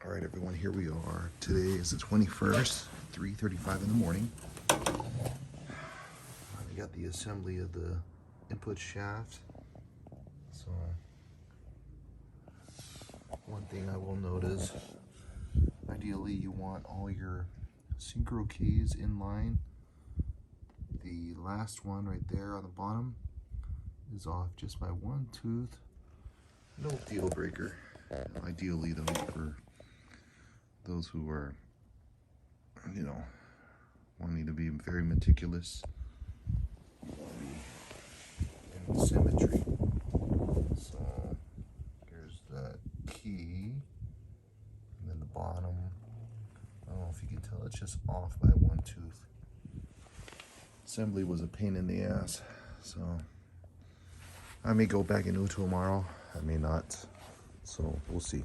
All right, everyone, here we are. Today is the 21st, 3:35 in the morning. We got the assembly of the input shaft. So, one thing I will note is, ideally you want all your synchro keys in line. The last one right there on the bottom is off just by one tooth. No deal breaker. Ideally though, for those who are, wanting to be very meticulous in symmetry. So here's that key, and then the bottom, I don't know if you can tell, it's just off by one tooth. Assembly was a pain in the ass, so I may go back into it tomorrow, I may not, so we'll see.